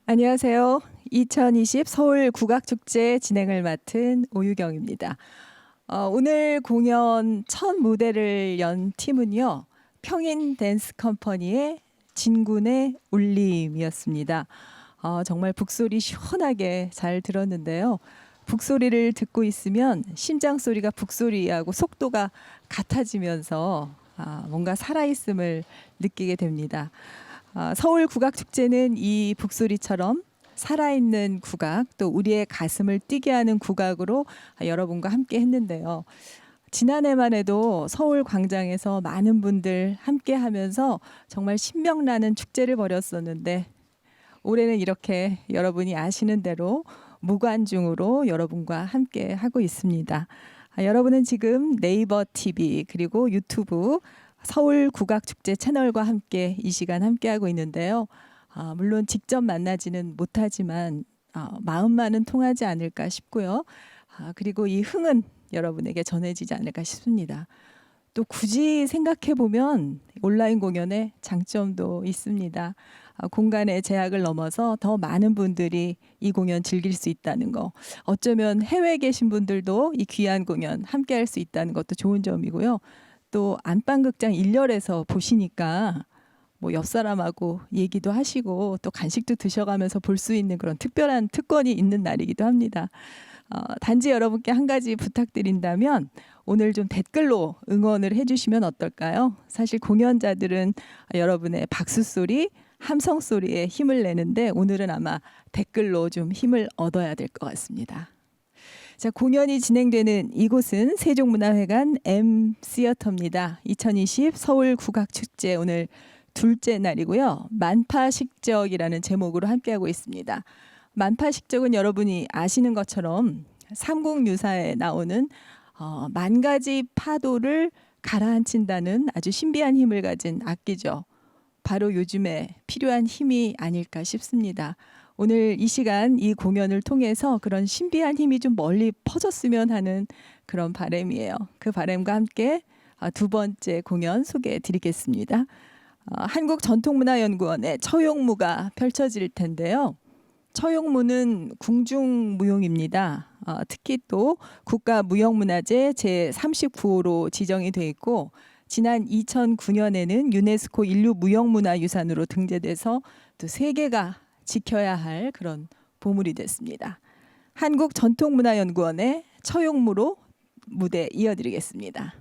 안녕하세요. 2020 서울 국악축제 진행을 맡은 오유경입니다. 오늘 공연 첫 무대를 연 팀은요. 평인 댄스 컴퍼니의 진군의 울림이었습니다. 정말 북소리 시원하게 잘 들었는데요. 북소리를 듣고 있으면 심장 소리가 북소리하고 속도가 같아지면서 뭔가 살아있음을 느끼게 됩니다. 서울 국악축제는 이 북소리처럼 살아있는 국악, 또 우리의 가슴을 뛰게 하는 국악으로 여러분과 함께 했는데요. 지난해만 해도 서울 광장에서 많은 분들 함께 하면서 정말 신명나는 축제를 벌였었는데 올해는 이렇게 여러분이 아시는 대로 무관중으로 여러분과 함께 하고 있습니다. 여러분은 지금 네이버 TV 그리고 유튜브 서울 국악축제 채널과 함께 이 시간 함께하고 있는데요. 물론 직접 만나지는 못하지만 마음만은 통하지 않을까 싶고요. 그리고 이 흥은 여러분에게 전해지지 않을까 싶습니다. 또 굳이 생각해 보면 온라인 공연의 장점도 있습니다. 공간의 제약을 넘어서 더 많은 분들이 이 공연 즐길 수 있다는 거. 어쩌면 해외에 계신 분들도 이 귀한 공연 함께 할 수 있다는 것도 좋은 점이고요. 또 안방극장 1열에서 보시니까 뭐 옆 사람하고 얘기도 하시고 또 간식도 드셔가면서 볼 수 있는 그런 특별한 특권이 있는 날이기도 합니다. 단지 여러분께 한 가지 부탁드린다면 오늘 좀 댓글로 응원을 해주시면 어떨까요? 사실 공연자들은 여러분의 박수 소리, 함성 소리에 힘을 내는데 오늘은 아마 댓글로 좀 힘을 얻어야 될 것 같습니다. 자, 공연이 진행되는 이곳은 세종문화회관 M시어터입니다. 2020 서울 국악축제 오늘 둘째 날이고요. 만파식적이라는 제목으로 함께하고 있습니다. 만파식적은 여러분이 아시는 것처럼 삼국유사에 나오는 만 가지 파도를 가라앉힌다는 아주 신비한 힘을 가진 악기죠. 바로 요즘에 필요한 힘이 아닐까 싶습니다. 오늘 이 시간 이 공연을 통해서 그런 신비한 힘이 좀 멀리 퍼졌으면 하는 그런 바람이에요. 그 바람과 함께 두 번째 공연 소개해 드리겠습니다. 한국전통문화연구원의 처용무가 펼쳐질 텐데요. 처용무는 궁중무용입니다. 특히 또 국가무형문화재 제39호로 지정이 돼 있고 지난 2009년에는 유네스코 인류무형문화유산으로 등재돼서 또 세계가 지켜야 할 그런 보물이 됐습니다. 한국전통문화연구원의 처용무로 무대 이어드리겠습니다.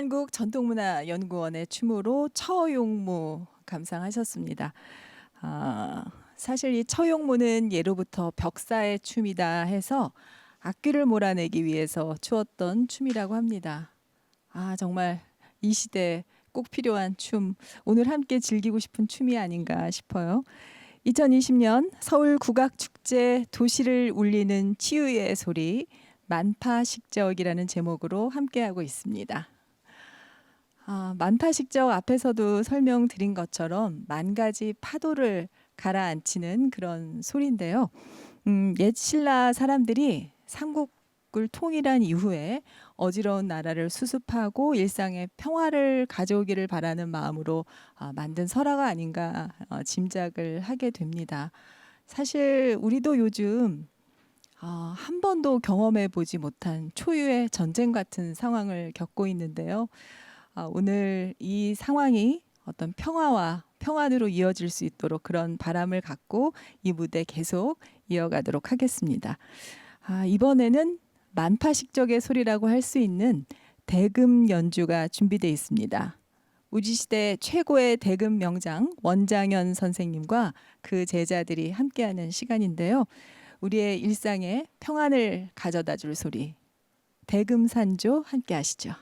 한국전통문화연구원의 춤으로 처용무 감상하셨습니다. 사실 이 처용무는 예로부터 벽사의 춤이다 해서 악귀를 몰아내기 위해서 추었던 춤이라고 합니다. 정말 이 시대에 꼭 필요한 춤, 오늘 함께 즐기고 싶은 춤이 아닌가 싶어요. 2020년 서울국악축제 도시를 울리는 치유의 소리 만파식적이라는 제목으로 함께하고 있습니다. 만파식적 앞에서도 설명드린 것처럼 만 가지 파도를 가라앉히는 그런 소리인데요. 옛 신라 사람들이 삼국을 통일한 이후에 어지러운 나라를 수습하고 일상의 평화를 가져오기를 바라는 마음으로 만든 설화가 아닌가 짐작을 하게 됩니다. 사실 우리도 요즘 한 번도 경험해 보지 못한 초유의 전쟁 같은 상황을 겪고 있는데요. 오늘 이 상황이 어떤 평화와 평안으로 이어질 수 있도록 그런 바람을 갖고 이 무대 계속 이어가도록 하겠습니다. 이번에는 만파식적의 소리라고 할 수 있는 대금 연주가 준비되어 있습니다. 우지시대 최고의 대금 명장 원장현 선생님과 그 제자들이 함께하는 시간인데요. 우리의 일상에 평안을 가져다 줄 소리, 대금산조 함께 하시죠.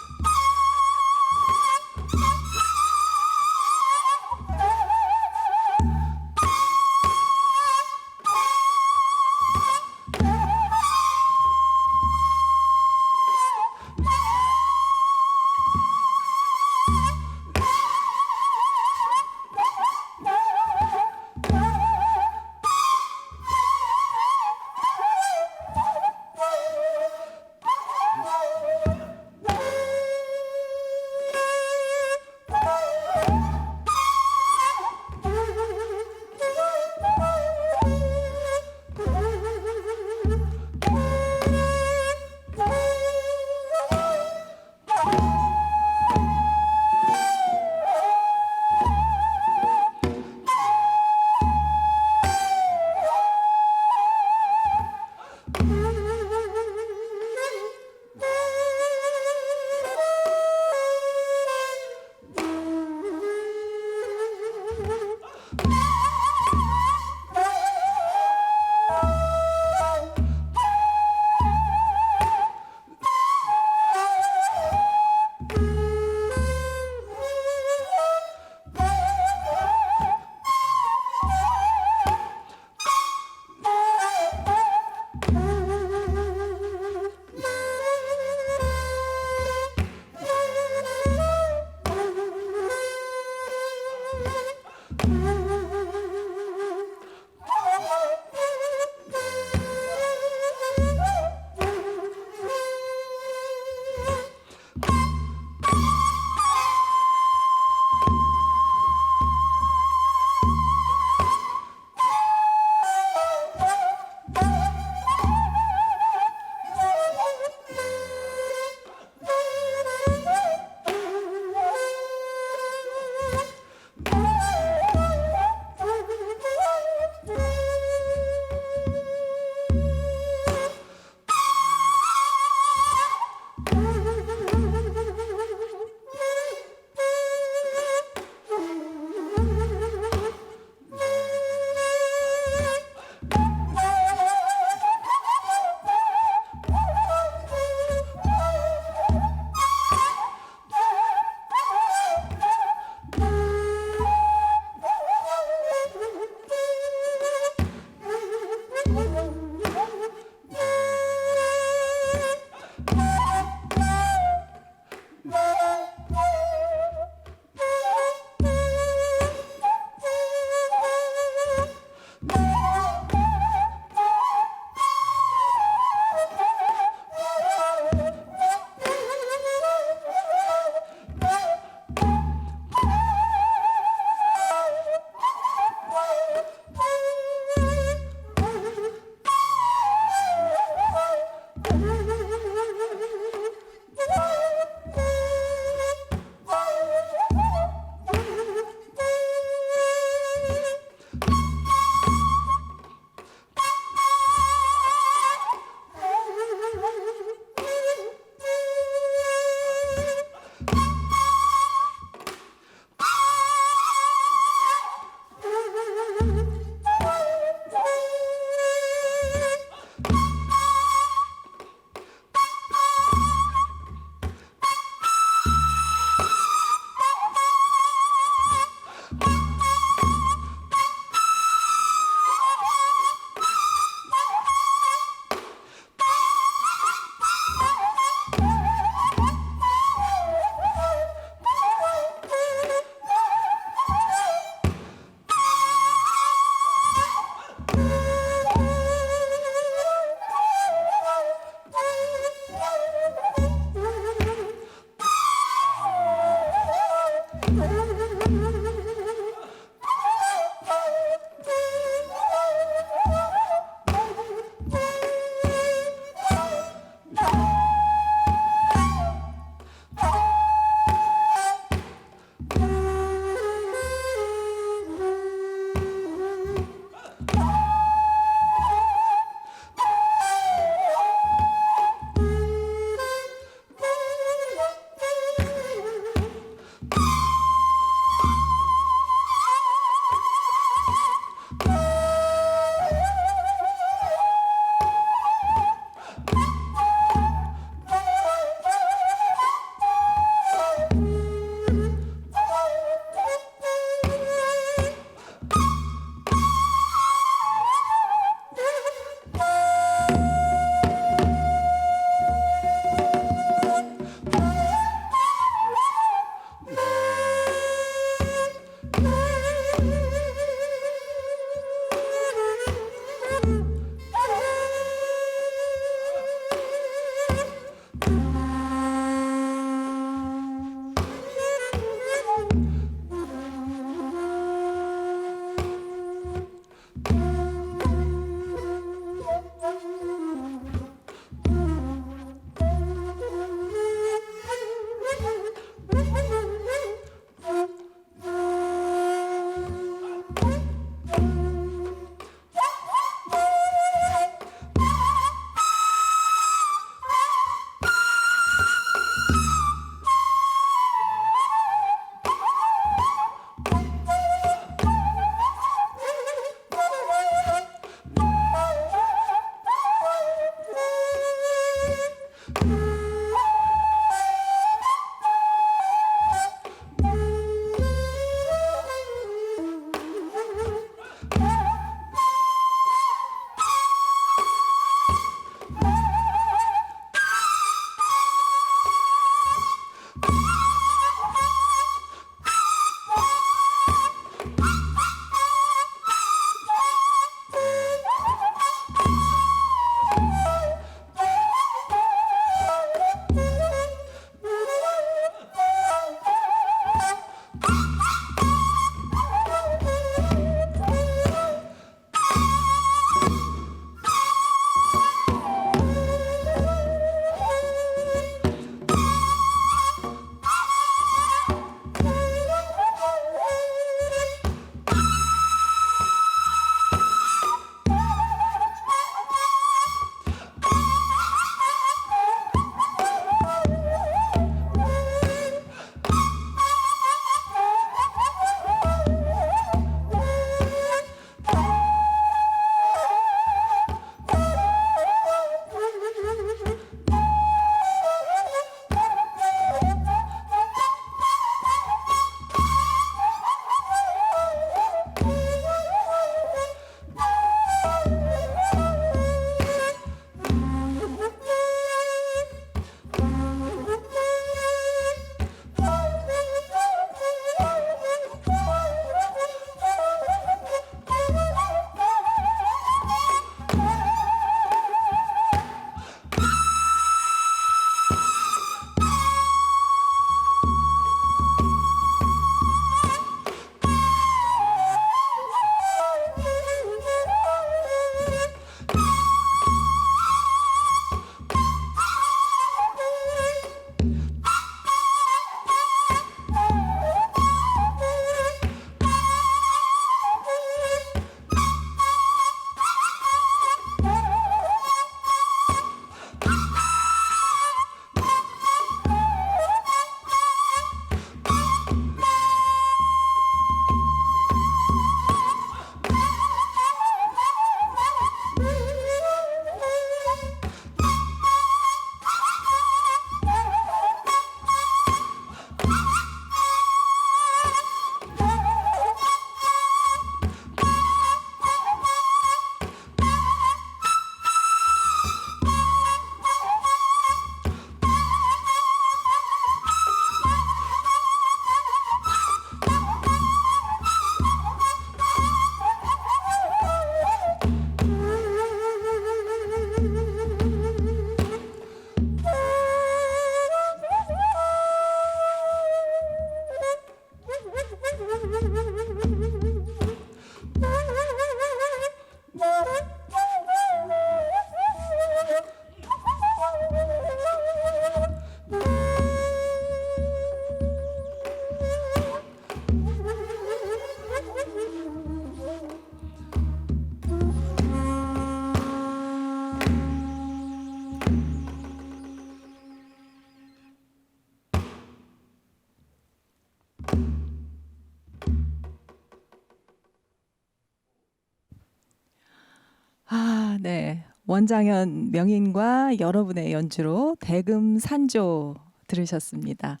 네, 원장현 명인과 여러분의 연주로 대금산조 들으셨습니다.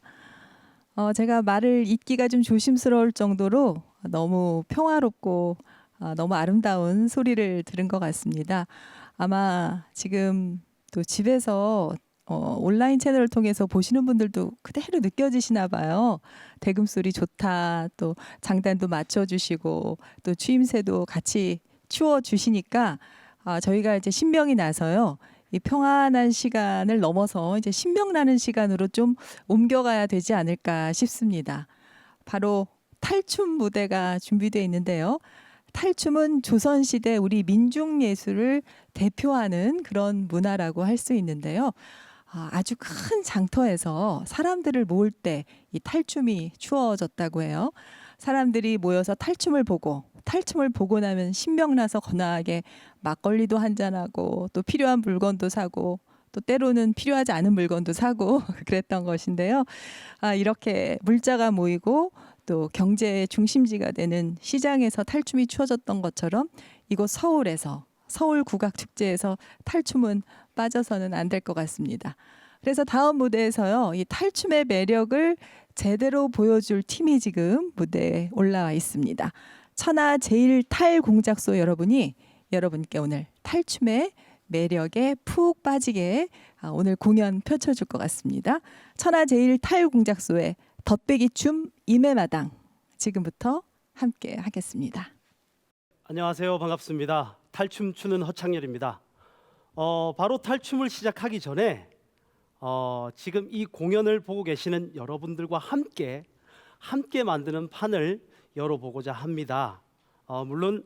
제가 말을 잇기가 좀 조심스러울 정도로 너무 평화롭고 너무 아름다운 소리를 들은 것 같습니다. 아마 지금 또 집에서 온라인 채널을 통해서 보시는 분들도 그대로 느껴지시나 봐요. 대금 소리 좋다. 또 장단도 맞춰주시고 또 추임새도 같이 추어주시니까 저희가 이제 신명이 나서요. 이 평안한 시간을 넘어서 이제 신명나는 시간으로 좀 옮겨가야 되지 않을까 싶습니다. 바로 탈춤 무대가 준비되어 있는데요. 탈춤은 조선시대 우리 민중예술을 대표하는 그런 문화라고 할 수 있는데요. 아주 큰 장터에서 사람들을 모을 때 이 탈춤이 추어졌다고 해요. 사람들이 모여서 탈춤을 보고 나면 신명나서 거나하게 막걸리도 한잔하고 또 필요한 물건도 사고 또 때로는 필요하지 않은 물건도 사고 그랬던 것인데요. 이렇게 물자가 모이고 또 경제의 중심지가 되는 시장에서 탈춤이 추어졌던 것처럼 이곳 서울에서 서울국악축제에서 탈춤은 빠져서는 안 될 것 같습니다. 그래서 다음 무대에서요, 이 탈춤의 매력을 제대로 보여줄 팀이 지금 무대에 올라와 있습니다. 천하제일탈공작소 여러분께 오늘 탈춤의 매력에 푹 빠지게 오늘 공연 펼쳐줄 것 같습니다. 천하제일탈공작소의 덧배기춤 임해마당 지금부터 함께 하겠습니다. 안녕하세요. 반갑습니다. 탈춤 추는 허창열입니다. 바로 탈춤을 시작하기 전에 지금 이 공연을 보고 계시는 여러분들과 함께 만드는 판을 열어보고자 합니다. 물론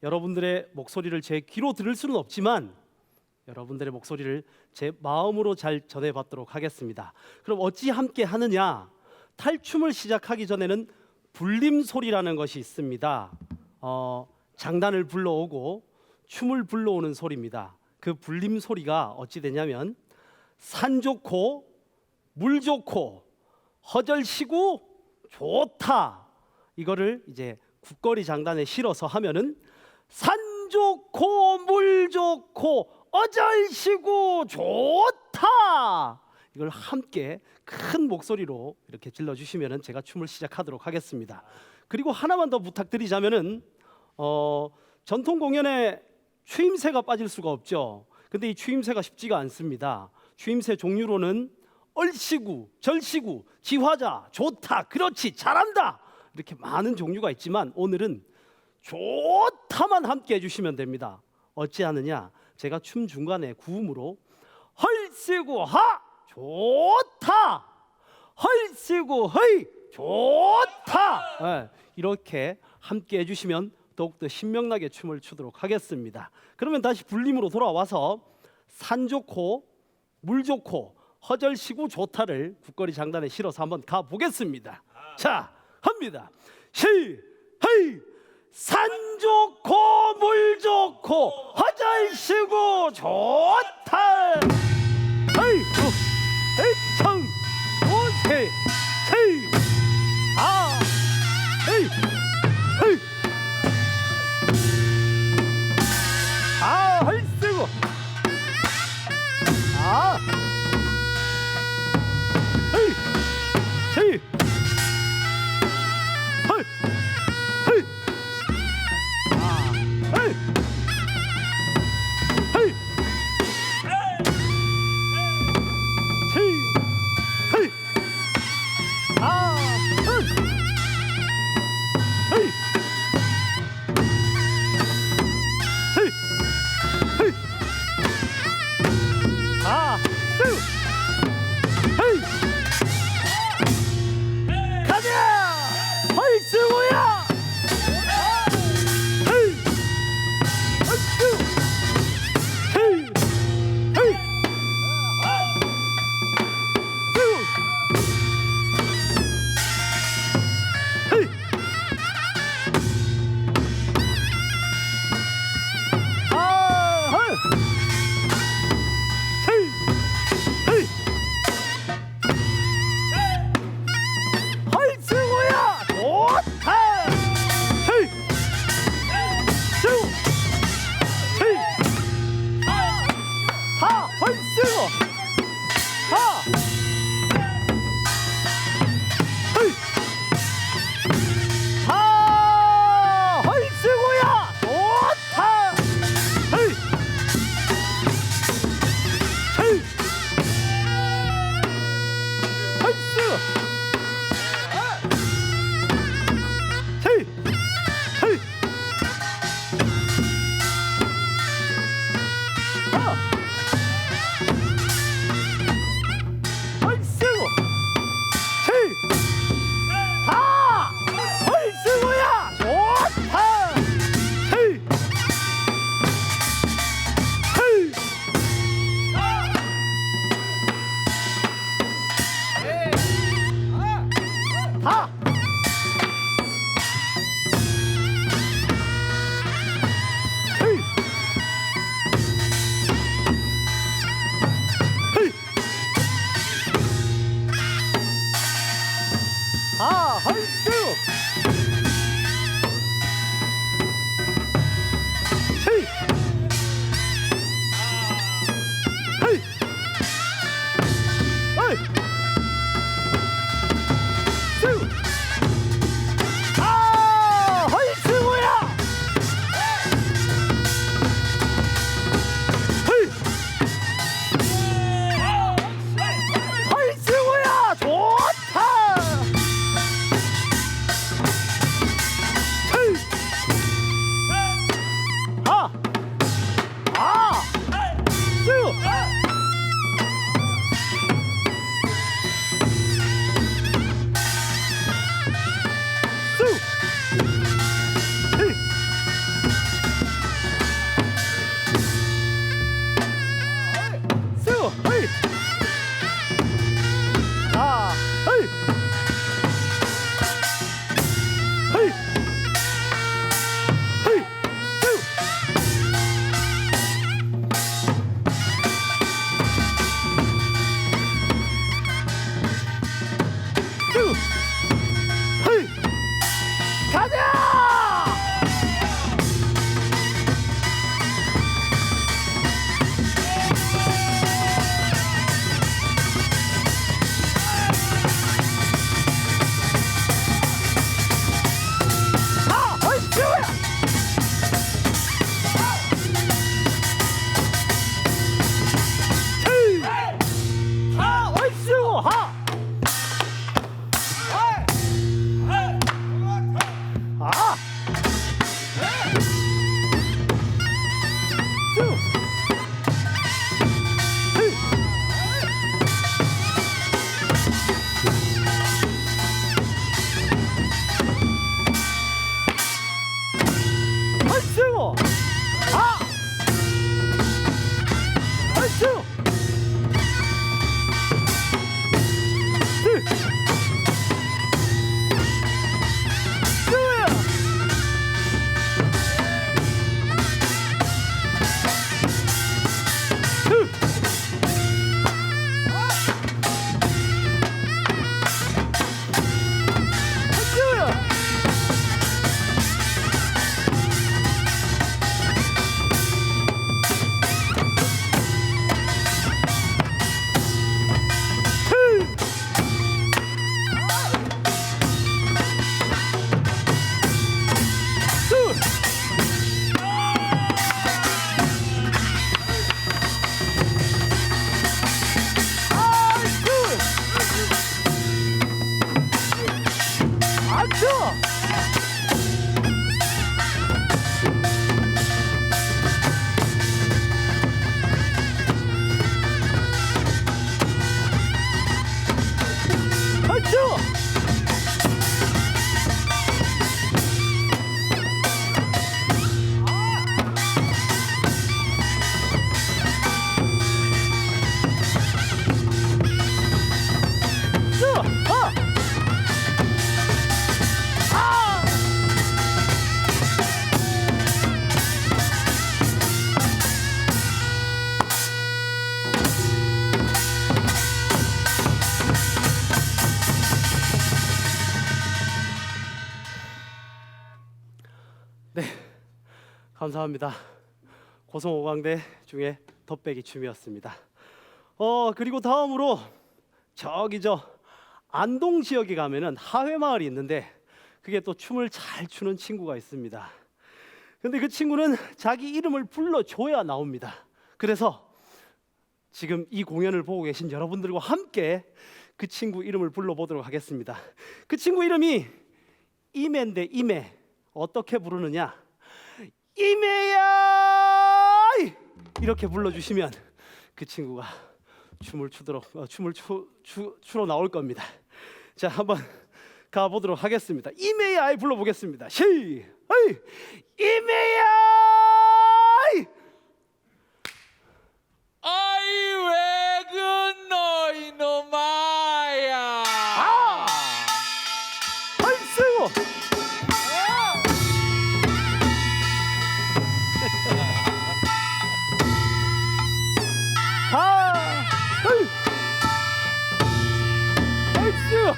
여러분들의 목소리를 제 귀로 들을 수는 없지만 여러분들의 목소리를 제 마음으로 잘 전해받도록 하겠습니다. 그럼 어찌 함께 하느냐? 탈춤을 시작하기 전에는 불림소리라는 것이 있습니다. 장단을 불러오고 춤을 불러오는 소리입니다. 그 불림소리가 어찌 되냐면 산 좋고 물 좋고 허절시고 좋다, 이거를 이제 국거리 장단에 실어서 하면은 산 좋고 물 좋고 어절시고 좋다, 이걸 함께 큰 목소리로 이렇게 질러주시면은 제가 춤을 시작하도록 하겠습니다. 그리고 하나만 더 부탁드리자면은 전통 공연에 추임새가 빠질 수가 없죠. 근데 이 추임새가 쉽지가 않습니다. 추임새 종류로는 얼씨구, 절씨구, 지화자, 좋다, 그렇지, 잘한다, 이렇게 많은 종류가 있지만 오늘은 좋다만 함께 해주시면 됩니다. 어찌하느냐? 제가 춤 중간에 구음으로 헐씨구 하 좋다, 헐씨구 허이 좋다, 이렇게 함께 해주시면 더욱더 신명나게 춤을 추도록 하겠습니다. 그러면 다시 불림으로 돌아와서 산 좋고 물 좋고 허절시구 좋다를 국거리 장단에 실어서 한번 가보겠습니다. 자, 합니다. 헤이 산 좋고 물 좋고 허절시구 좋다, 헤이 청 오세 헤이 헤이 헐쓰고 헤이 헤이 헐 헤이 헤이 헤이 헐스 헤이 헤이 헤이 수 헐스고야 헤이 헐스고야 좋다 헤이 수 헤이 수 헤이 헤이 헤이 헤이 수 수 헤이 가자 헐스고야 헤이 헐스고 수 헤이 헐스고 헐스 수야 수야 네, 감사합니다. 고성오광대 중에 덧배기 춤이었습니다. 그리고 다음으로 저기 안동 지역에 가면은 하회마을이 있는데 그게 또 춤을 잘 추는 친구가 있습니다. 근데 그 친구는 자기 이름을 불러줘야 나옵니다. 그래서 지금 이 공연을 보고 계신 여러분들과 함께 그 친구 이름을 불러보도록 하겠습니다. 그 친구 이름이 이매인데 이매 어떻게 부르느냐? 이매야 이렇게 불러주시면 그 친구가 춤을 추러 나올 겁니다. 자, 한번 가보도록 하겠습니다. 이매야 불러보겠습니다. 이매야 아이 왜그 너희 놈아야 헐스고 헐스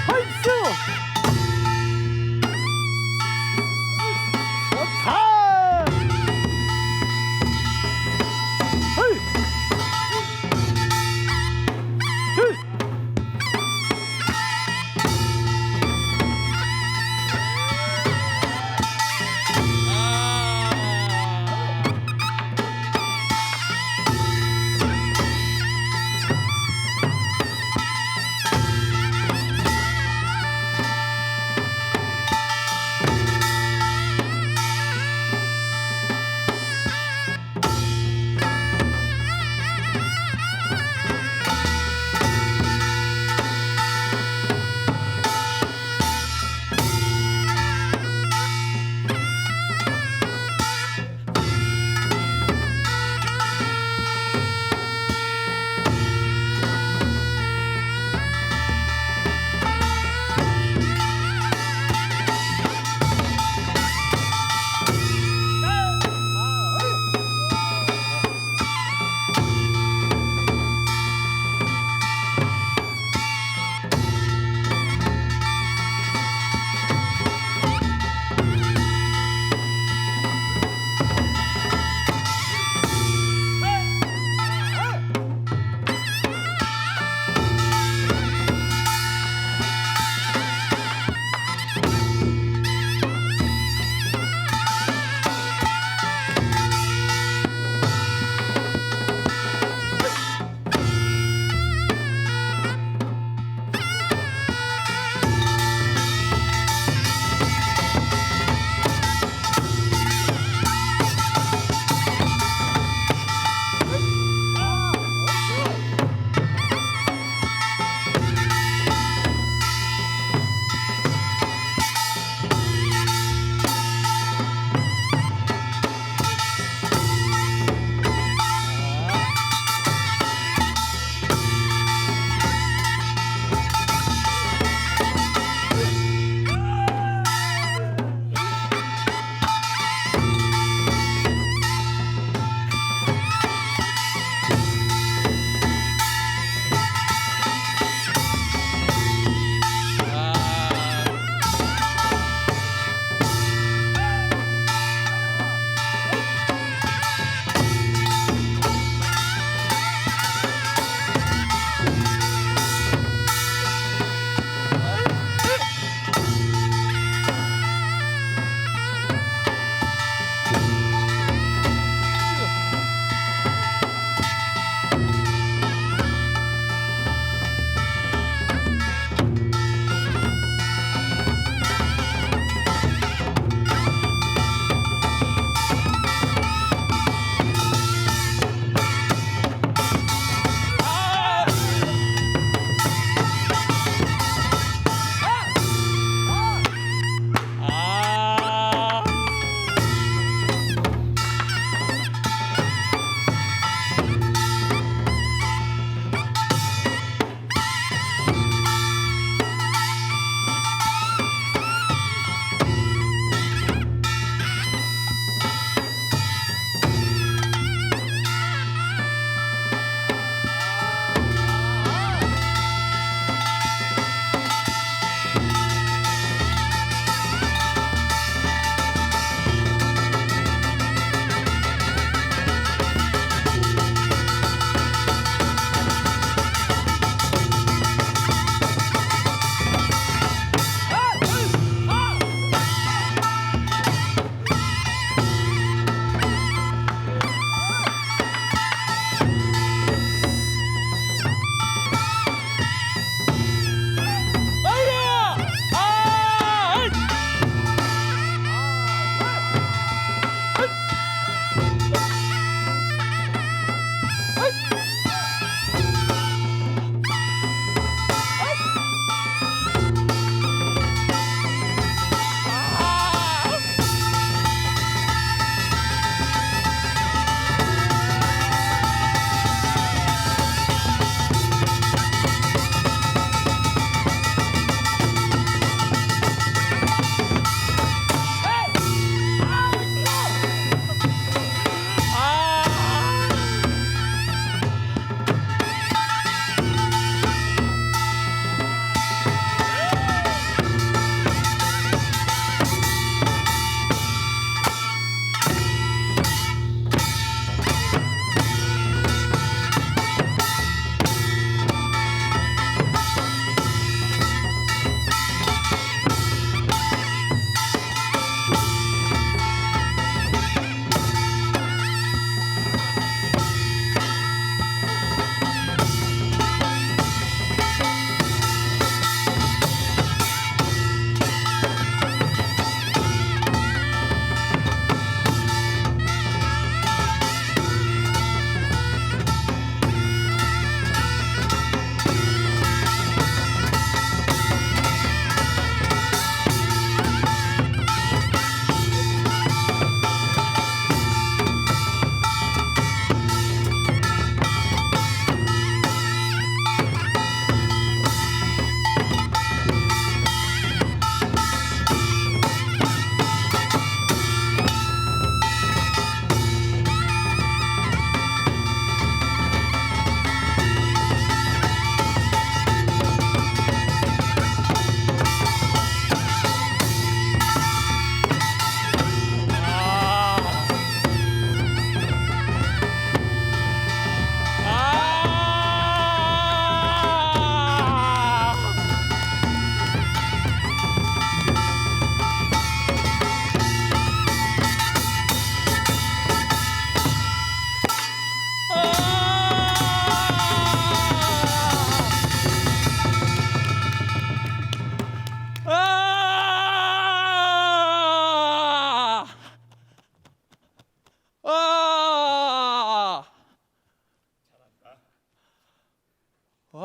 하이스 좋다. 헤이 헤이 아.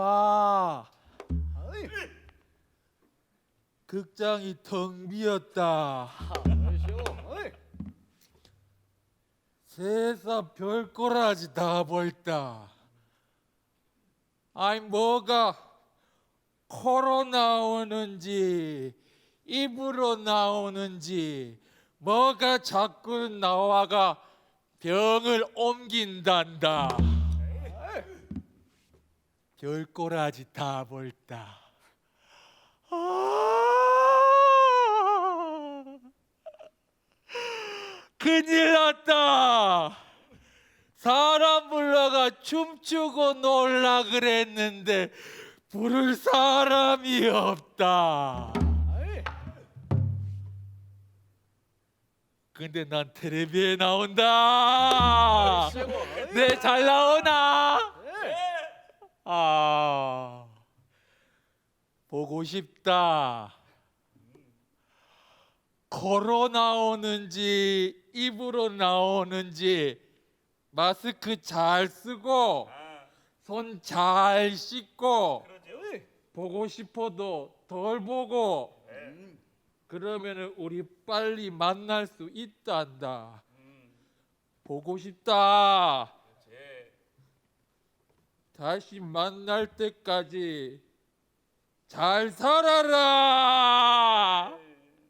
와. 극장이 텅 비었다. 세상 별꼬라지 다 보였다. 아니 뭐가 코로 나오는지 입으로 나오는지 뭐가 자꾸 나와가 병을 옮긴단다. 별꼬라지 다 볼다. 큰일 났다. 사람 불러가 춤추고 놀라 그랬는데 부를 사람이 없다. 근데 난 텔레비에 나온다. 네, 잘 나오나? 아, 보고 싶다. 코로 나오는지 입으로 나오는지 마스크 잘 쓰고 손 잘 씻고 보고 싶어도 덜 보고 그러면은 우리 빨리 만날 수 있단다. 보고 싶다. 다시 만날 때까지 잘 살아라.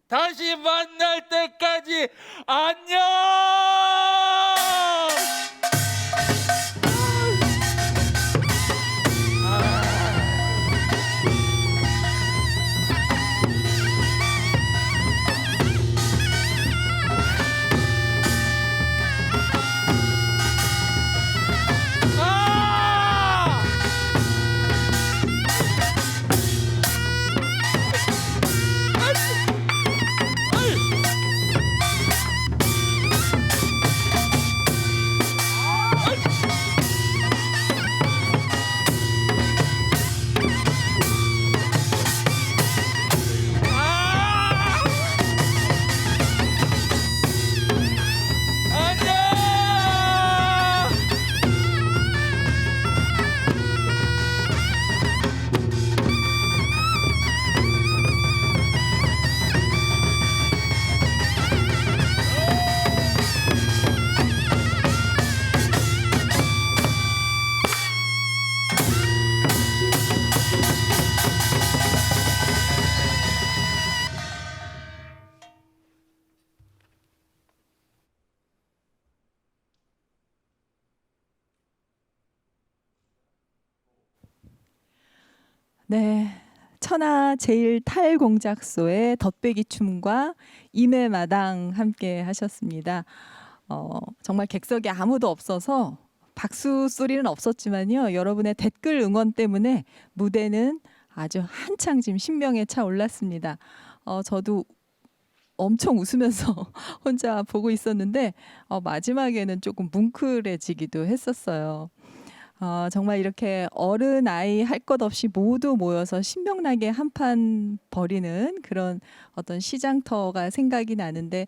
다시 만날 때까지 안녕. 네. 천하 제일 탈공작소의 덧배기 춤과 임해마당 함께 하셨습니다. 정말 객석에 아무도 없어서 박수 소리는 없었지만요. 여러분의 댓글 응원 때문에 무대는 아주 한창 지금 신명에 차 올랐습니다. 저도 엄청 웃으면서 혼자 보고 있었는데 마지막에는 조금 뭉클해지기도 했었어요. 정말 이렇게 어른 아이 할 것 없이 모두 모여서 신명나게 한판 벌이는 그런 어떤 시장터가 생각이 나는데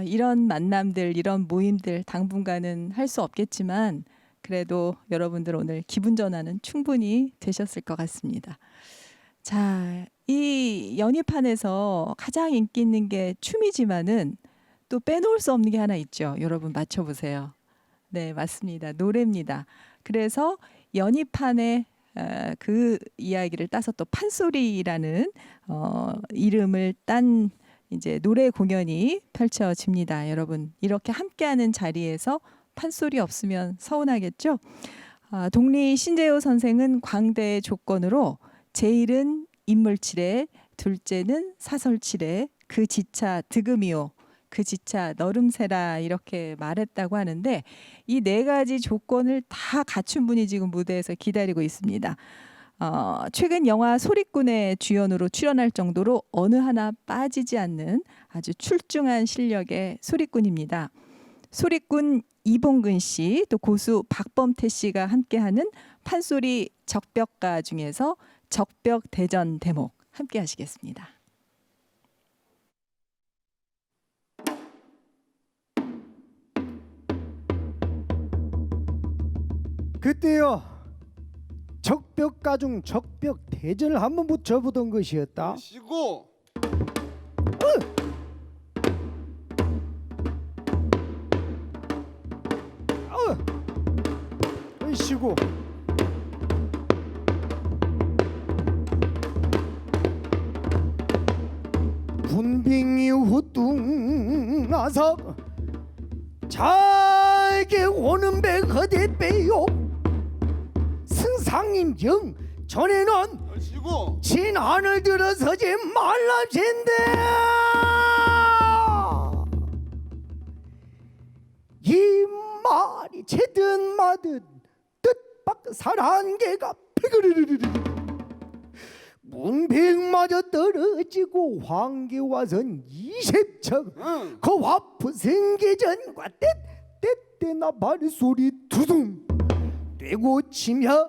이런 만남들 이런 모임들 당분간은 할 수 없겠지만 그래도 여러분들 오늘 기분 전환은 충분히 되셨을 것 같습니다. 자, 이 연희판에서 가장 인기 있는 게 춤이지만은 또 빼놓을 수 없는 게 하나 있죠. 여러분 맞춰보세요. 네, 맞습니다. 노래입니다. 그래서 연희판에 그 이야기를 따서 또 판소리라는 이름을 딴 이제 노래 공연이 펼쳐집니다. 여러분 이렇게 함께하는 자리에서 판소리 없으면 서운하겠죠. 동리 신재호 선생은 광대의 조건으로 제일은 인물치레, 둘째는 사설치레, 그 지차 득음이요. 그 지차 너름세라 이렇게 말했다고 하는데 이 네 가지 조건을 다 갖춘 분이 지금 무대에서 기다리고 있습니다. 최근 영화 소리꾼의 주연으로 출연할 정도로 어느 하나 빠지지 않는 아주 출중한 실력의 소리꾼입니다. 소리꾼 이봉근 씨, 또 고수 박범태 씨가 함께하는 판소리 적벽가 중에서 적벽대전 대목 함께 하시겠습니다. 그때요 적벽가 중 적벽 대전을 한번 붙여보던 것이었다. 시고 쉬고 분빙이 후뚱나서 잘게 오는 배 어디 빼요. 승상인 영 전에는 시고 진한을 들어서지 말라진대. 이 말이 채든 마든 뜻밖 살한 개가 피그르르르르 문백마저 떨어지고 황계 와선 20척 그 화프 생기전과 떼떼떼나 발소리 두둥 떼고 치며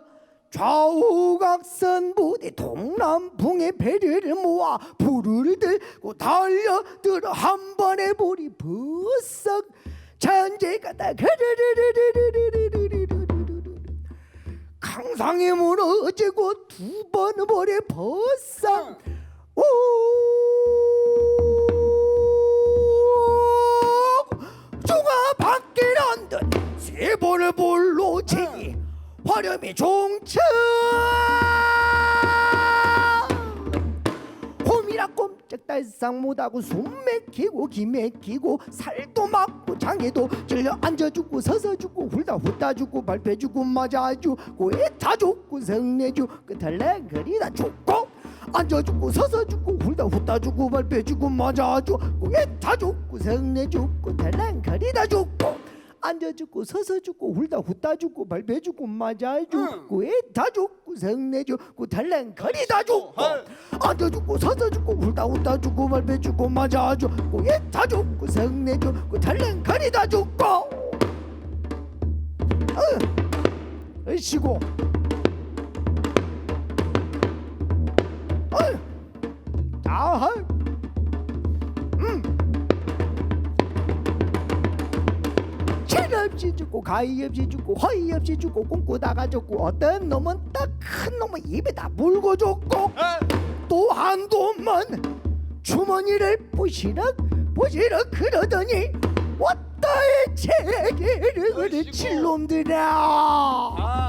좌우각선 부대 동남풍의 배를 모아 불을 들고 달려들어 한 번에 불이 버썩 전제가 다 강상에 무너지고 두 번 볼에 버싹 오 중화 밖이란 듯세 번을 볼로 치니 화렴이 종쳐 홈이라 꼼짝달싹 못하고 숨 막히고 기 막히고 살도 막고 장애도 찔려 앉아주고 서서 주고 훌다 훑다 주고 발표 주고 맞아 주고 애타 주고 성내 주고 덜렁거리다 주고 앉아주고 서서 주고 훌다 훑다 주고 발표 주고 맞아 주고 애타 주고 성내 주고 덜렁거리다 주고 앉아주고 서서 주고 훌다 훑다 주고 발표 주고 맞아 주고 애타 주고 성내 주고 덜렁거리다 주고 앉아주고 서서 주고 훌다 훑다 주고 발표 주고 맞아 주고 애타 주고 성내 주고 덜렁거리다 주고 쉬고 아하 없이 죽고 가위 없이 죽고 허위 없이 죽고 꿈꾸다가 죽고 어떤 놈은 딱 큰 놈은 입에다 물고 죽고 또 한 놈은 주머니를 부시럭 그러더니 왔다의 체계를 칠 놈들아.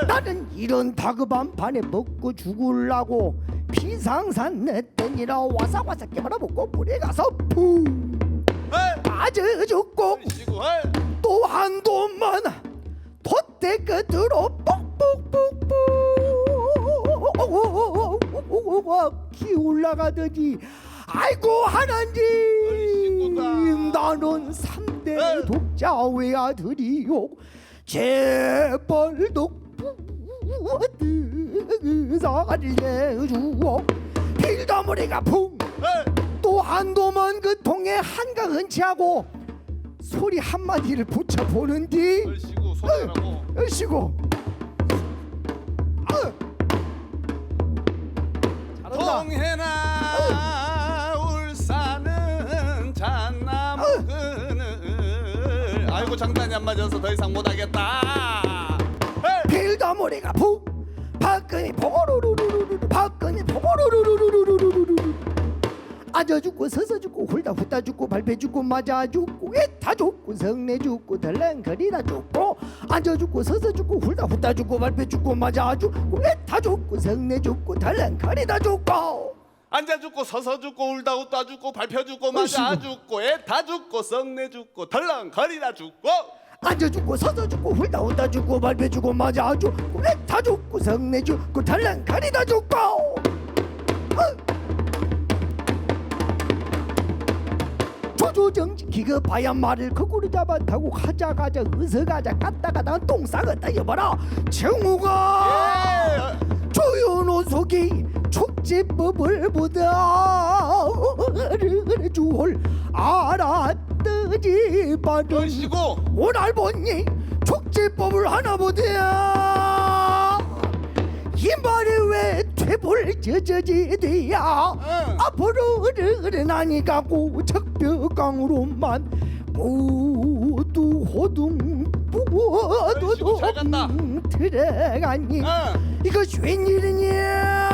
나는 이런 다급한 판에 먹고 죽을라고 비상산 냈더니라 와삭와삭 깨물어 먹고 물에 가서 푹 빠져 죽고 또 한 놈만 돛대 끝으로 뽁뽁뽁뽁 기 올라가더니 아이고 하나님 나는 3대 독자 외아들이요 제발 독부사를 내주오 빌다머리가 풍 또 한 놈은 그 통에 한강 흔치하고 소리 한마디를 붙여보는디 얼씨구 소리라고 얼씨구 잘한다. 동해나 울산은 잣나무 그늘 아이고 장단이 안 맞아서 더 이상 못하겠다. 빌다머리가 푹 박근이 포로루루루루 박근이 포로루루루루루루루 앉아 죽고 서서 죽고 홀다 훑다 죽고 발배 죽고 맞아 죽고 애타 죽고 성내 죽고 덜렁거리다 죽고 앉아 죽고 서서 죽고 홀다 훑다 죽고 발배 죽고 맞아 죽고 애타 죽고 성내 죽고 덜렁거리다 죽고 앉아 죽고 서서 죽고 울다 웃다 죽고 밟혀 죽고 맞아 죽고 애타 죽고 성내 죽고 덜렁거리다 죽고 앉아 죽고 서서 죽고 훌다 웃다 죽고 발배 죽고 맞아 죽고 애타 죽고 성내 죽고 덜렁거리다 죽고 조조정지 기급하야 말을 거꾸로 잡아 타고 가자 어서 가자 갔다가 똥 싸겠다 여봐라 정우가 조연호 속이 촉지법을 보다 주올 알았더지 바른 얼씨구 오날 보니 촉지법을 하나 보다 이 말이 왜 퇴볼 젖어지대야 앞으로 어른하니까 고척벽강으로만 모두 호둥 아이고, 잘 간다. 들어가니 이것이 웬일이냐.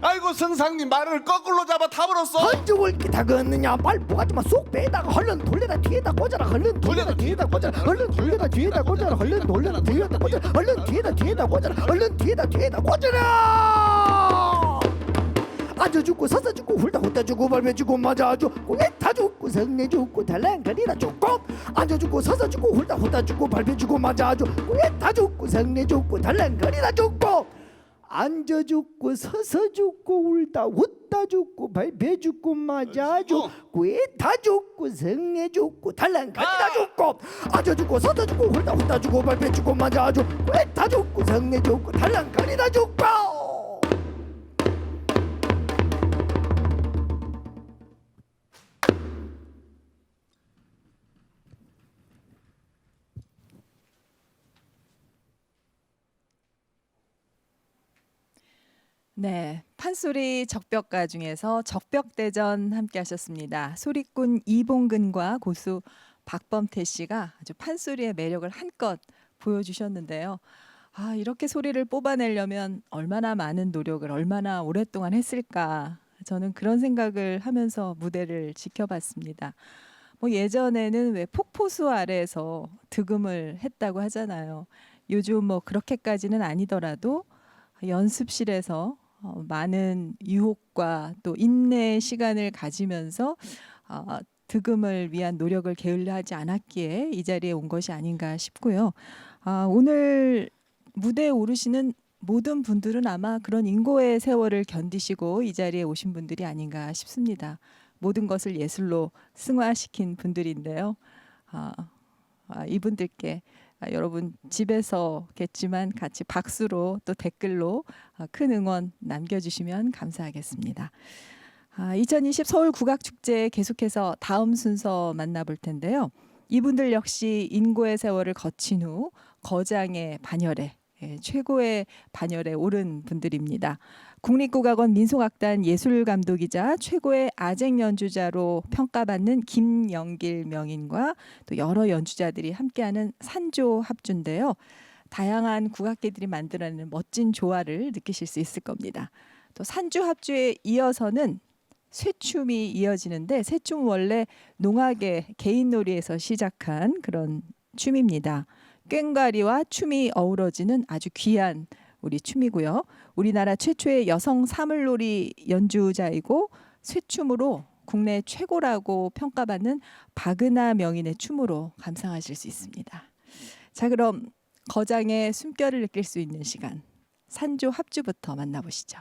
아이고 성상님 말을 거꾸로 잡아 타버렸어. 한쪽을 기다 걷느냐 발포가지마 쏙 빼다가 얼른 돌려라 뒤에다 꽂아라 얼른 돌려라 뒤에다 꽂아라 얼른 돌려라 뒤에다 꽂아라 얼른 돌려라 뒤에다 꽂아라 얼른 뒤에다 꽂아라 얼른 뒤에다 꽂아라. 앉아주고 서서주고 훌다훌다주고 밟아주고 맞아주고 애타주고 성내주고 달랑거리다 주고 앉아주고 서서주고 훌다훌다주고 밟아주고 맞아주고 애타주고 성내주고 달랑거리다 주고 앉아주고 서서 죽고 울다 웃다 죽고 밟아 죽고 맞아 죽고 애타 죽고 성내 죽고 달랑거리다 죽고 앉아 죽고 서서 죽고 울다 웃다 죽고 밟아 죽고 맞아 죽고 애타 죽고 성내 죽고 달랑거리다 죽고. 네, 판소리 적벽가 중에서 적벽대전 함께 하셨습니다. 소리꾼 이봉근과 고수 박범태 씨가 아주 판소리의 매력을 한껏 보여주셨는데요. 아, 이렇게 소리를 뽑아내려면 얼마나 많은 노력을 얼마나 오랫동안 했을까. 저는 그런 생각을 하면서 무대를 지켜봤습니다. 뭐 예전에는 왜 폭포수 아래에서 득음을 했다고 하잖아요. 요즘 뭐 그렇게까지는 아니더라도 연습실에서 많은 유혹과 또 인내의 시간을 가지면서 득음을 위한 노력을 게을리하지 않았기에 이 자리에 온 것이 아닌가 싶고요. 오늘 무대에 오르시는 모든 분들은 아마 그런 인고의 세월을 견디시고 이 자리에 오신 분들이 아닌가 싶습니다. 모든 것을 예술로 승화시킨 분들인데요. 이분들께 여러분 집에서겠지만 같이 박수로 또 댓글로 큰 응원 남겨주시면 감사하겠습니다. 2020 서울국악축제 계속해서 다음 순서 만나볼 텐데요. 이분들 역시 인고의 세월을 거친 후 거장의 반열에 최고의 반열에 오른 분들입니다. 국립국악원 민속악단 예술감독이자 최고의 아쟁 연주자로 평가받는 김영길 명인과 또 여러 연주자들이 함께하는 산조 합주인데요. 다양한 국악계들이 만들어내는 멋진 조화를 느끼실 수 있을 겁니다. 또 산조 합주에 이어서는 쇠춤이 이어지는데 쇠춤 원래 농악의 개인놀이에서 시작한 그런 춤입니다. 꽹과리와 춤이 어우러지는 아주 귀한 우리 춤이고요. 우리나라 최초의 여성 사물놀이 연주자이고 쇠춤으로 국내 최고라고 평가받는 박은하 명인의 춤으로 감상하실 수 있습니다. 자, 그럼 거장의 숨결을 느낄 수 있는 시간, 산조 합주부터 만나보시죠.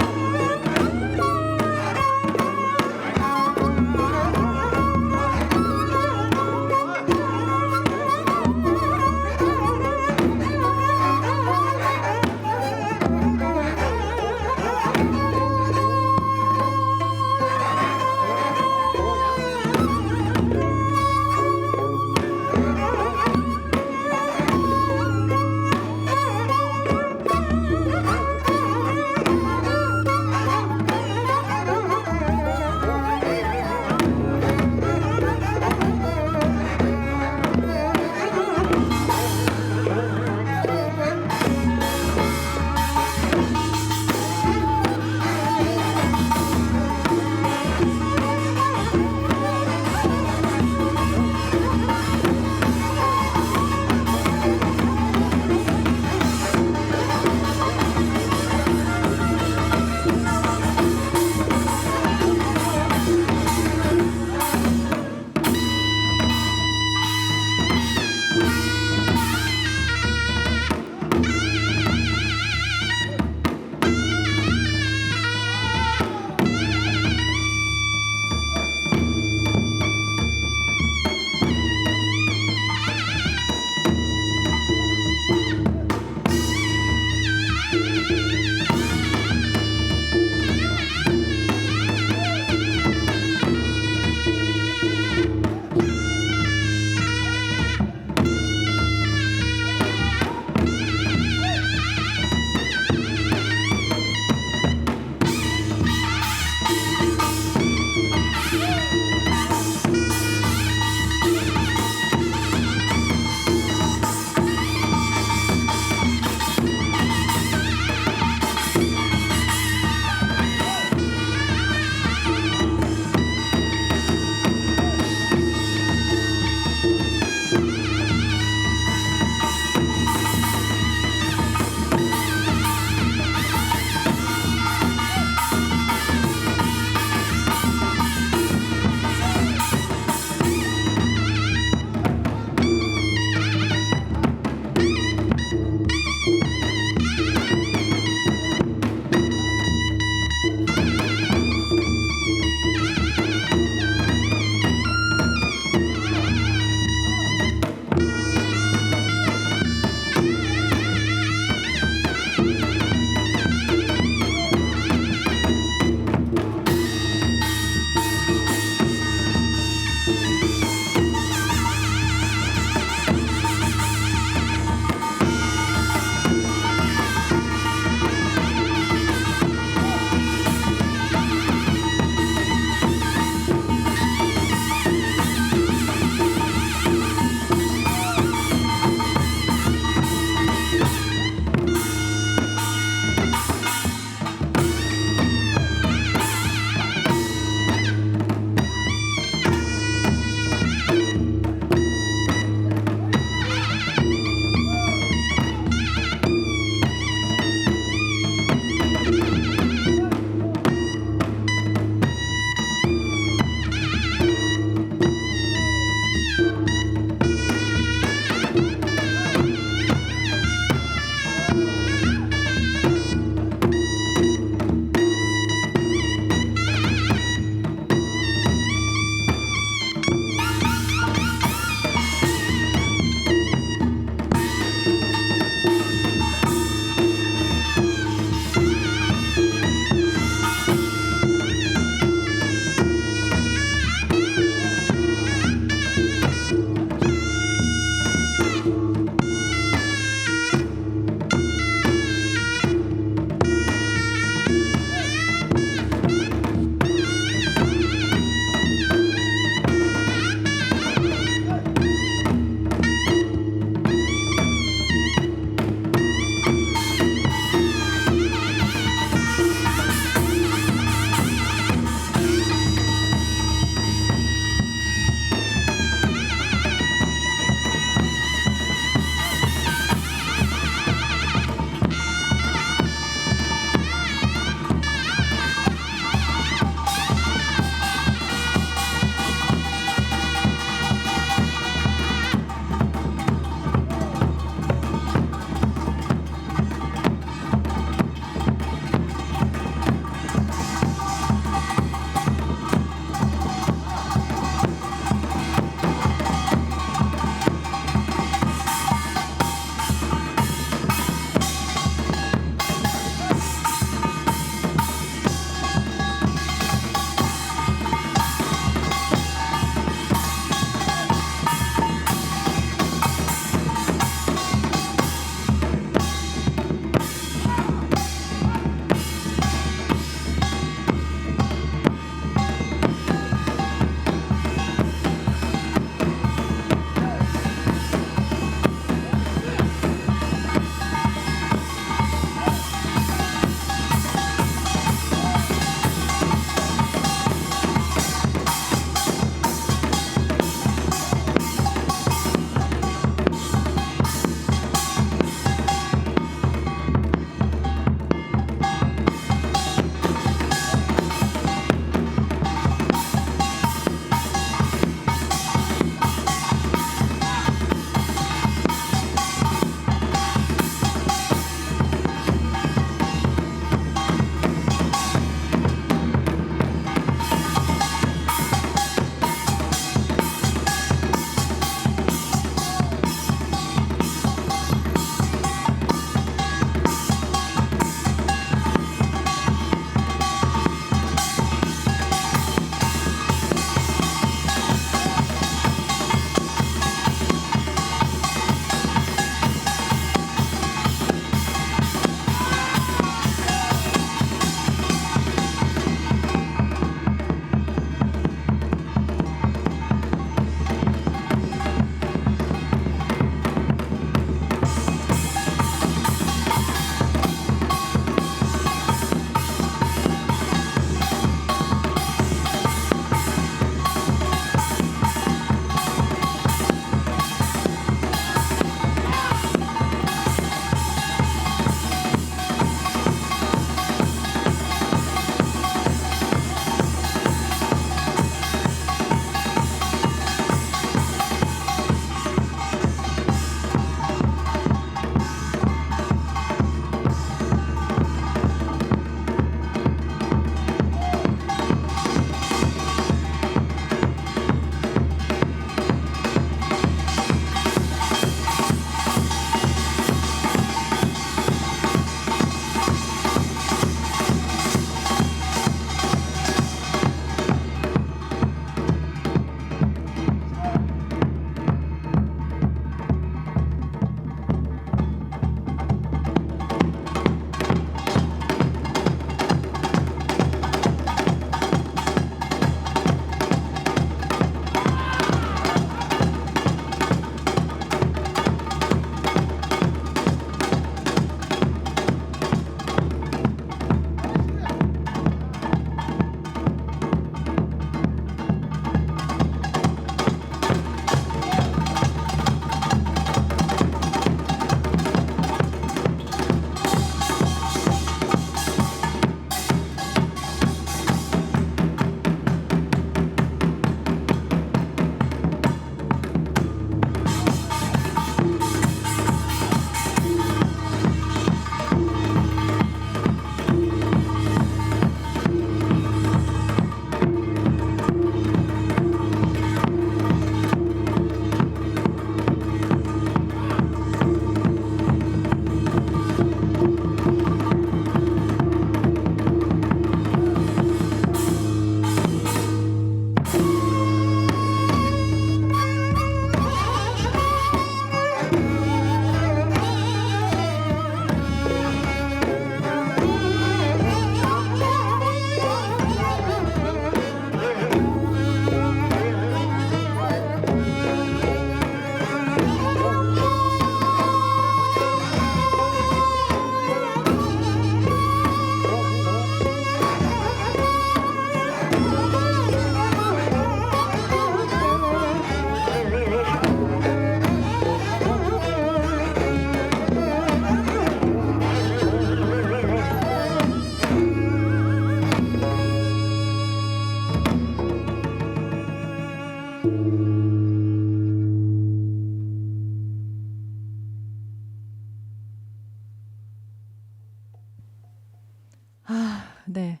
네.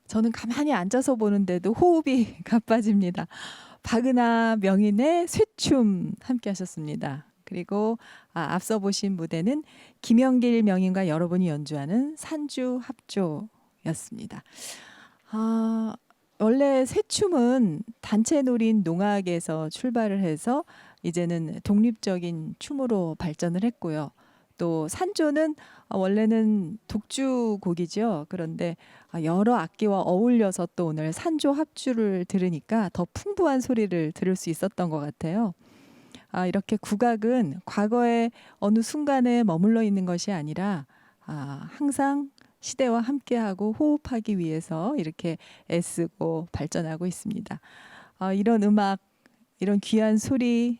저는 가만히 앉아서 보는데도 호흡이 가빠집니다. 박은하 명인의 쇠춤 함께 하셨습니다. 그리고 앞서 보신 무대는 김영길 명인과 여러분이 연주하는 산주 합조였습니다. 원래 쇠춤은 단체 놀인 농악에서 출발을 해서 이제는 독립적인 춤으로 발전을 했고요. 또 산조는 원래는 독주곡이죠. 그런데 여러 악기와 어울려서 또 오늘 산조 합주를 들으니까 더 풍부한 소리를 들을 수 있었던 것 같아요. 이렇게 국악은 과거의 어느 순간에 머물러 있는 것이 아니라 항상 시대와 함께하고 호흡하기 위해서 이렇게 애쓰고 발전하고 있습니다. 이런 음악, 이런 귀한 소리,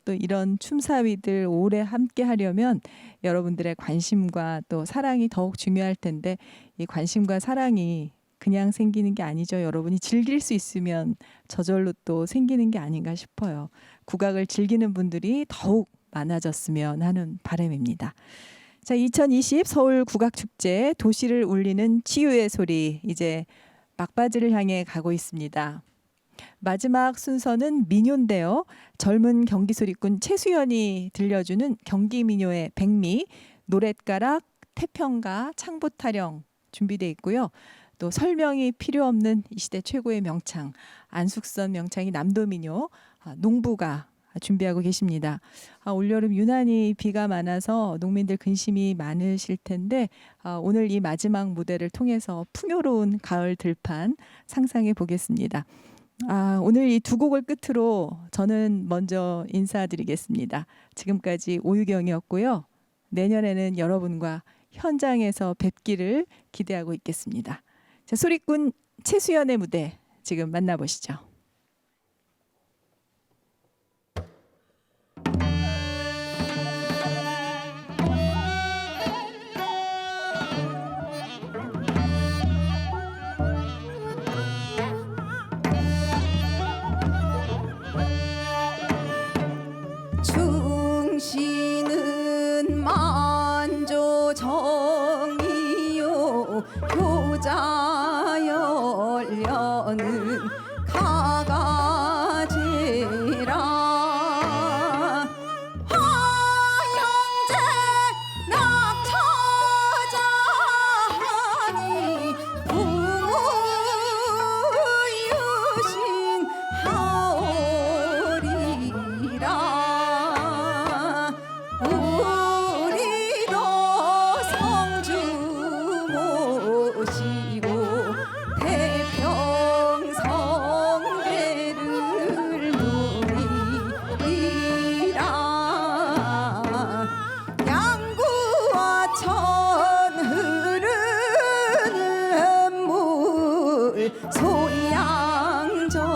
또 이런 춤사위들 오래 함께 하려면 여러분들의 관심과 또 사랑이 더욱 중요할 텐데 이 관심과 사랑이 그냥 생기는 게 아니죠. 여러분이 즐길 수 있으면 저절로 또 생기는 게 아닌가 싶어요. 국악을 즐기는 분들이 더욱 많아졌으면 하는 바람입니다. 자, 2020 서울 국악축제 도시를 울리는 치유의 소리 이제 막바지를 향해 가고 있습니다. 마지막 순서는 민요인데요. 젊은 경기소리꾼 최수연이 들려주는 경기민요의 백미, 노랫가락, 태평가, 창부타령 준비되어 있고요. 또 설명이 필요 없는 이 시대 최고의 명창, 안숙선 명창이 남도민요, 농부가 준비하고 계십니다. 올여름 유난히 비가 많아서 농민들 근심이 많으실 텐데 오늘 이 마지막 무대를 통해서 풍요로운 가을 들판 상상해 보겠습니다. 오늘 이 두 곡을 끝으로 저는 먼저 인사드리겠습니다. 지금까지 오유경이었고요. 내년에는 여러분과 현장에서 뵙기를 기대하고 있겠습니다. 자, 소리꾼 최수연의 무대 지금 만나보시죠. 충신은 만조정이요 효자열려는 가가제라 화영제 낙처자하니 부무유신 하오리라 우리도 성주 모시고 태평성배를 누리리라 양구와 천 흐르는 물 소양정으로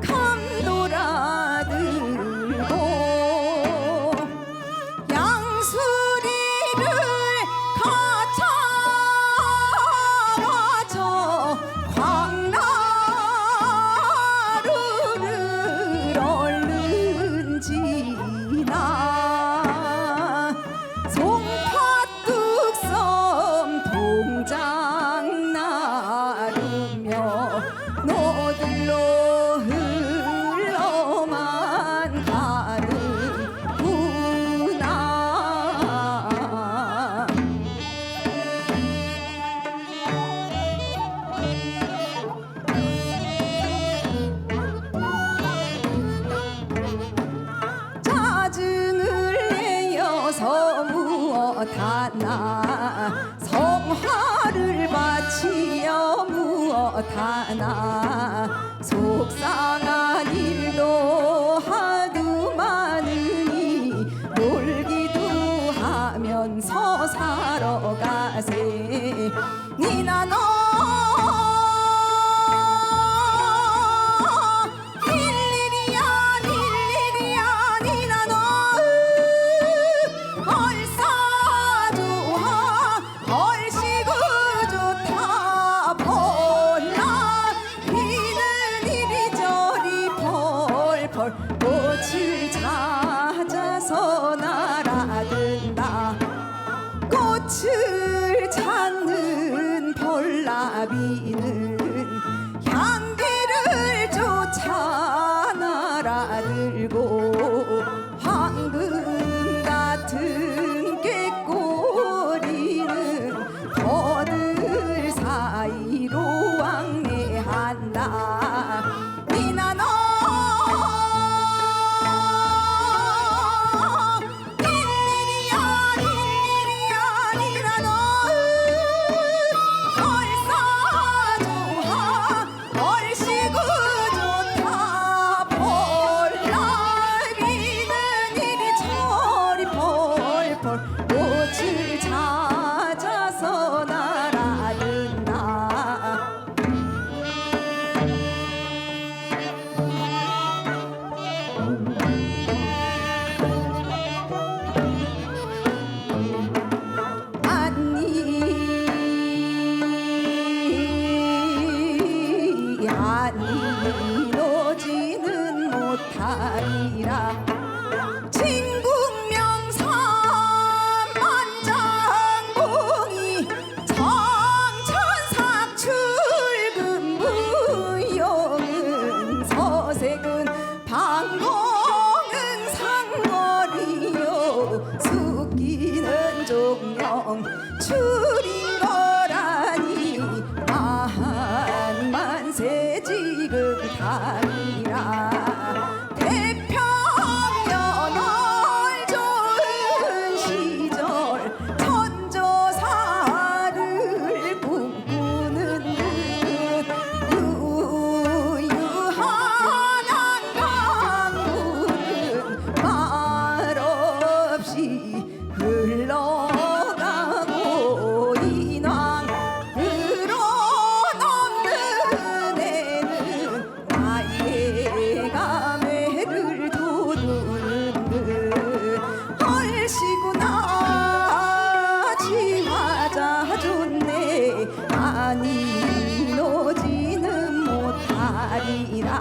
감돌아 들고 양수리를 가차와저 광나루를 얼른 지나 송파뚝섬 동장 나르며 노들로 흘러만 가는구나 짜증을 내어서 무엇하나 성화를 바치어 무엇하나 속상한 일도 하도 많으니 놀기도 하면서 살아 가세 니나 너 일일이야 니나 너 얼싸 좋아 얼씨구 좋다 볼라 비는 이리저리 펄펄 꽃을 찾아서 날아든다 꽃을 찾는 나비는 향기를 쫓아 날아들고 황금 같은 꾀꼬리는 버들 사이로 왕래한다. 니나노 닐리리야 닐리리야 니나노 얼싸좋아 얼씨구 좋다 볼날이는 이리저리 펄펄 꽃을 찾아서 날아든다. 아니 노지는 못하리라. 진국명산 만장봉이 청천삭출근무용은 서색은 방공은 상거리요 숙기는 종령 출인 거라니 만세 지금 다리라. 태평년 얼좋은 시절 천조사를 꿈꾸는 듯 유유한 한강물은 말없이 흘러가고 인왕으로 넘는 애는 나의 감회를 돋우는 듯 얼씨구나 지화자 좋네. 아니 노지는 못하리라.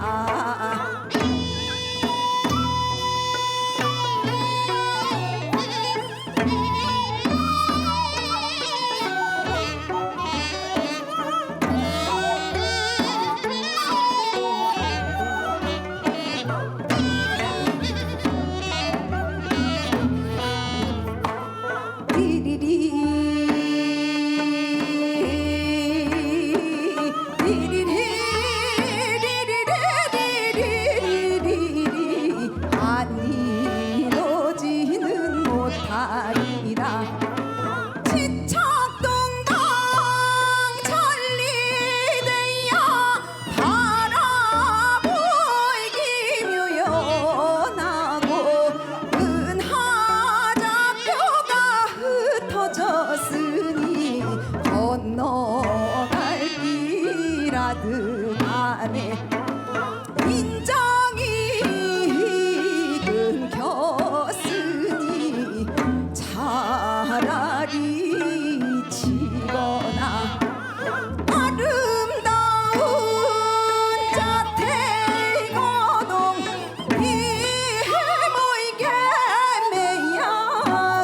아니 노지는 못하리라. 지척동강 천리대야 바라보기 묘연하고 은하자뼈가 흩어졌으니 건너갈 길하듯 하네. 인정이 끊겼으니 차라리 치거나 아름다운 자태거동 이해모이게 매양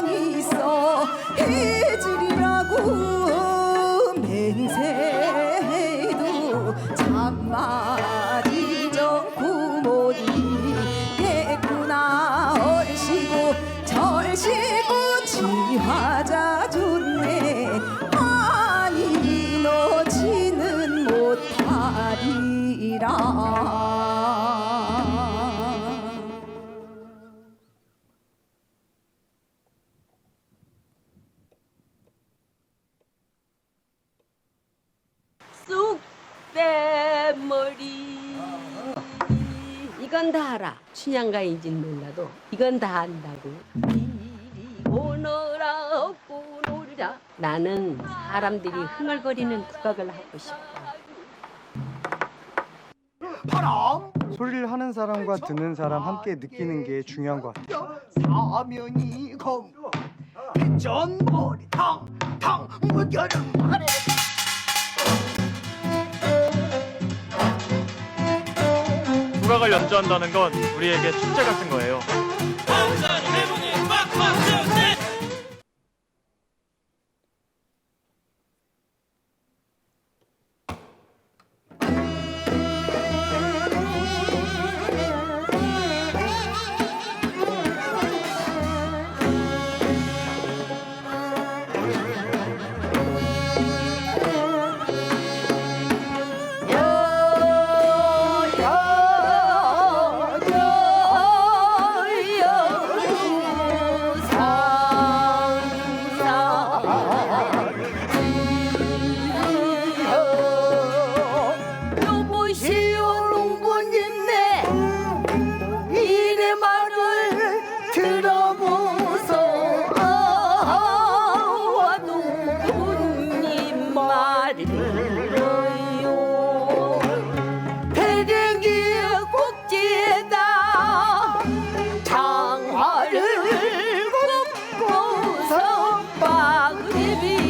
있어 해지리라고 맹세해도 참마지 정구 못 이겠구나. 얼씨구 절씨구 지화자 좋네. 아니 노지는 못하리라. 쑥대머리 이건 다 알아. 춘향가인진 몰라도 이건 다 안다고. 이리 오너라 업고 놀자. 나는 사람들이 흥얼거리는 국악을 하고 싶어. 소리를 하는 사람과 듣는 사람 함께 느끼는 게 중요한 것 같아요. 사면이 검 전머리 탕탕 무결은 하래. 국악을 연주한다는 건 우리에게 축제 같은 거예요. 우리 비